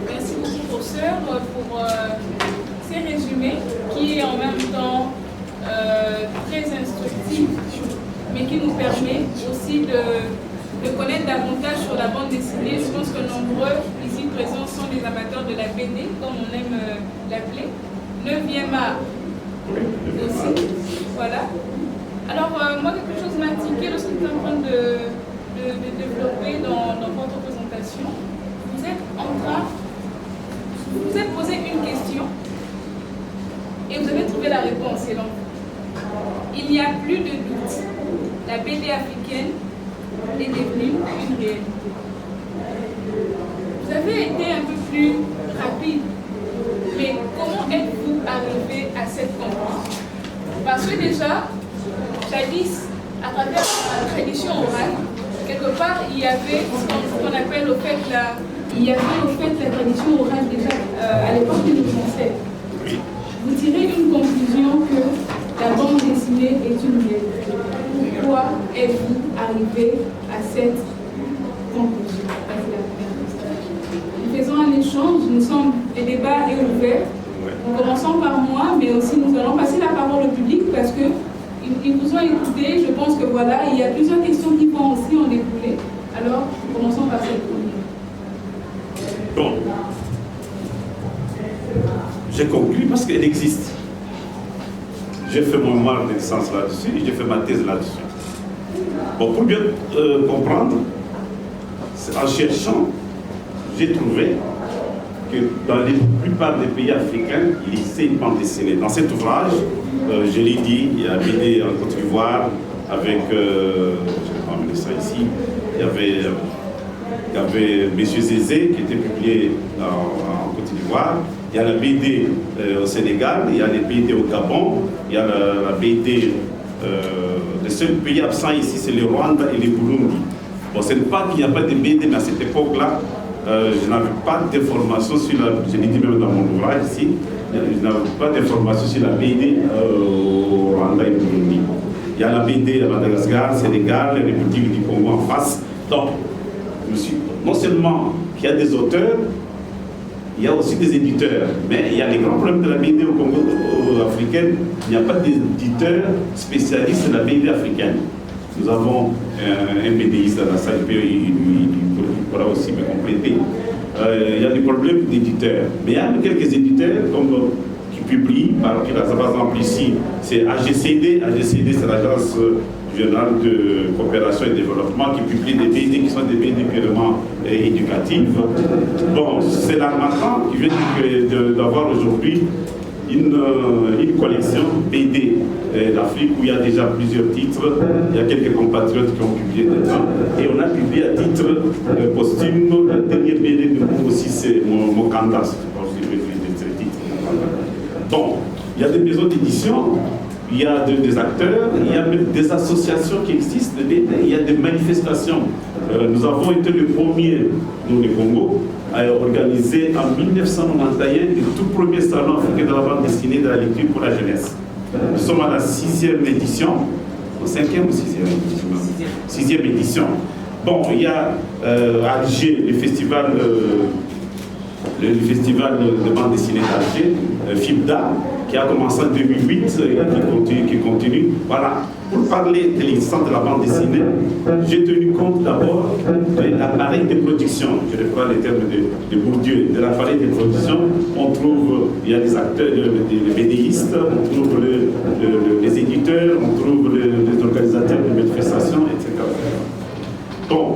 Merci beaucoup, professeur, pour ces résumés qui est en même temps très instructif, mais qui nous permet aussi de connaître davantage sur la bande dessinée. Je pense que nombreux ici présents sont des amateurs de la BD, comme on aime l'appeler. 9e art aussi. Voilà. Alors, moi, quelque chose m'a tiqué lorsque j'étais en train de développer dans votre présentation. Vous êtes posé une question et vous avez trouvé la réponse. Et donc, il n'y a plus de doute. La BD africaine est devenue une réalité. Vous avez été un peu plus rapide, mais comment êtes-vous arrivé à cette conclusion? Parce que déjà, jadis, à travers la tradition orale, quelque part, il y avait ce qu'on appelle au fait la tradition orale déjà à l'époque de nos ancêtres. Vous tirez une conclusion que la bande dessinée est une réalité. Pourquoi êtes-vous arrivé à cette conclusion? Nous faisons un échange, le débat est ouvert. Nous commençons par moi, mais aussi nous allons passer la parole au public parce que ils vous ont écouté. Je pense que voilà, il y a plusieurs questions qui vont aussi en découler. Alors, commençons par cette première. Bon, j'ai conclu parce qu'elle existe. J'ai fait mon mémoire de licence là-dessus et j'ai fait ma thèse là-dessus. Bon, pour bien comprendre, en cherchant, j'ai trouvé que dans la plupart des pays africains, il existait une bande dessinée. Dans cet ouvrage, je l'ai dit, il y a BD en Côte d'Ivoire, avec, je vais pas emmener ça ici, il y avait M. Zézé qui était publié en Côte d'Ivoire, il y a la BD au Sénégal, il y a les BD au Gabon, il y a la BD, le seul pays absent ici c'est le Rwanda et le Burundi. Bon, ce n'est pas qu'il n'y a pas de BD, mais à cette époque-là, je n'avais pas d'informations sur la, je l'ai dit même dans mon ouvrage ici, je n'avais pas d'informations sur la BD au Rwanda et au Burundi. Il y a la BD à Madagascar, Sénégal, la République du Congo en face. Donc, non seulement qu'il y a des auteurs, il y a aussi des éditeurs. Mais il y a les grands problèmes de la BD au Congo africaine. Il n'y a pas d'éditeurs spécialistes de la BD africaine. Nous avons un BDiste dans la salle, il pourra aussi me compléter. Il y a des problèmes d'éditeurs. Mais il y a quelques éditeurs qui publient, par exemple ici, c'est AGCD. AGCD, c'est l'Agence générale de coopération et développement qui publie des BD qui sont des BD purement éducatives. Bon, c'est l'Armatan qui vient d'avoir aujourd'hui une collection BD d'Afrique où il y a déjà plusieurs titres. Il y a quelques compatriotes qui ont publié dedans. Et on a publié à titre posthume la dernière BD de nous aussi, c'est Mokanda. Bon, il y a des maisons d'édition, il y a des acteurs, il y a même des associations qui existent, il y a des manifestations. Nous avons été le premier, nous, le Congo, à organiser en 1991 le tout premier salon africain de la bande dessinée de la lecture pour la jeunesse. Nous sommes à la 6e édition, 5e ou 6e édition 6e édition. Bon, il y a à Alger le festival de bande dessinée d'Alger, FIBDA, qui a commencé en 2008 et qui continue. Voilà. Pour parler de l'existence de la bande dessinée, j'ai tenu compte d'abord de l'appareil de production. Je reprends les termes de Bourdieu. De l'appareil de production, on trouve, il y a des acteurs, les BDistes, on trouve les éditeurs, on trouve les organisateurs de manifestations, etc. Bon,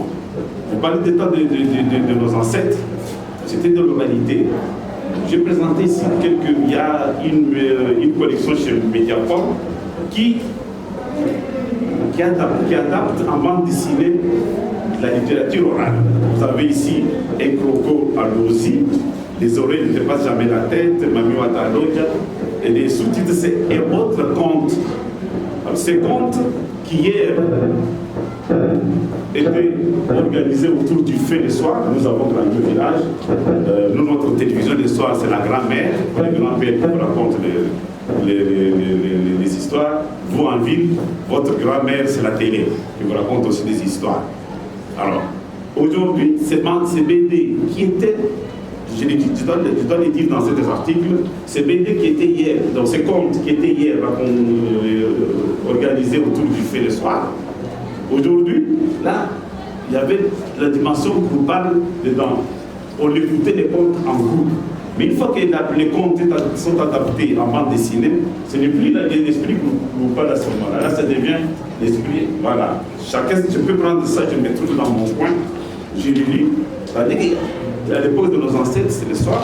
vous parlez des temps de nos ancêtres, c'était de l'oralité. J'ai présenté ici il y a une collection chez Mediaport qui adapte en bande dessinée la littérature orale. Vous avez ici un croco à l'osi, les oreilles ne dépassent jamais la tête, Mami Wataloja, et les sous-titres c'est un autre conte. Ces contes qui hier étaient organisés autour du fait le soir. Nous avons grandi au village. Nous, notre télévision le soir, c'est la grand-mère, le grand-père qui vous raconte les histoires. Vous, en ville, votre grand-mère, c'est la télé qui vous raconte aussi des histoires. Alors, aujourd'hui, ces BD qui étaient je dois les dire dans cet article, c'est BD qui était hier, dans ces comptes qui étaient hier, organisés autour du fait le soir. Aujourd'hui, là, il y avait la dimension groupale dedans. On écoutait les comptes en groupe. Mais une fois que les comptes sont adaptés en bande dessinée, ce n'est plus l'esprit groupal à ce moment-là. Là, ça devient l'esprit, voilà. Chacun, je peux prendre ça, je me trouve dans mon coin, je le lis. C'est-à-dire qu'à l'époque de nos ancêtres, c'est le soir,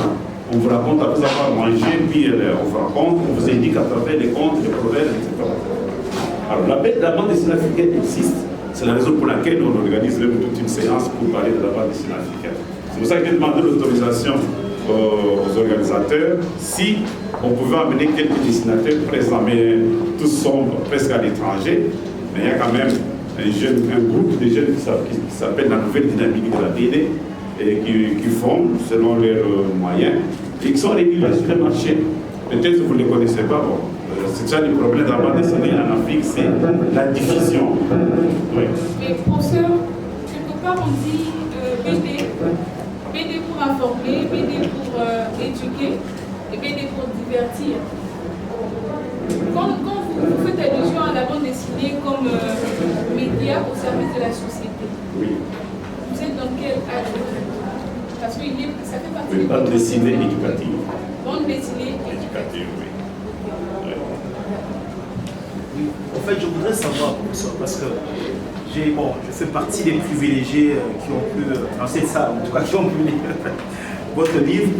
on vous raconte après avoir mangé, puis on vous raconte, on vous indique à travers les contes, les proverbes, etc. Alors la bande dessinée africaine existe, c'est la raison pour laquelle on organise même toute une séance pour parler de la bande dessinée africaine. C'est pour ça que j'ai demandé l'autorisation aux organisateurs si on pouvait amener quelques dessinateurs présents, mais tous sont presque à l'étranger, mais il y a quand même un groupe de jeunes qui s'appelle la nouvelle dynamique de la BD et qui font selon leurs moyens et qui sont réguliers sur le marché. Peut-être que vous ne les connaissez pas, bon. C'est ça le problème de la bande dessinée en Afrique, c'est la diffusion. Oui. Mais professeur, quelque part on dit BD pour informer, BD pour éduquer et BD pour divertir. Quand vous faites allusion à la bande dessinée comme média au service de la société, oui. Vous êtes dans quel âge? Parce que ça fait partie de bande dessinée éducative. Bande dessinée éducative, oui. Oui. En fait, je voudrais savoir, professeur, parce que je fais partie des privilégiés qui ont pu, c'est ça, en tout cas, qui ont pu lire votre livre.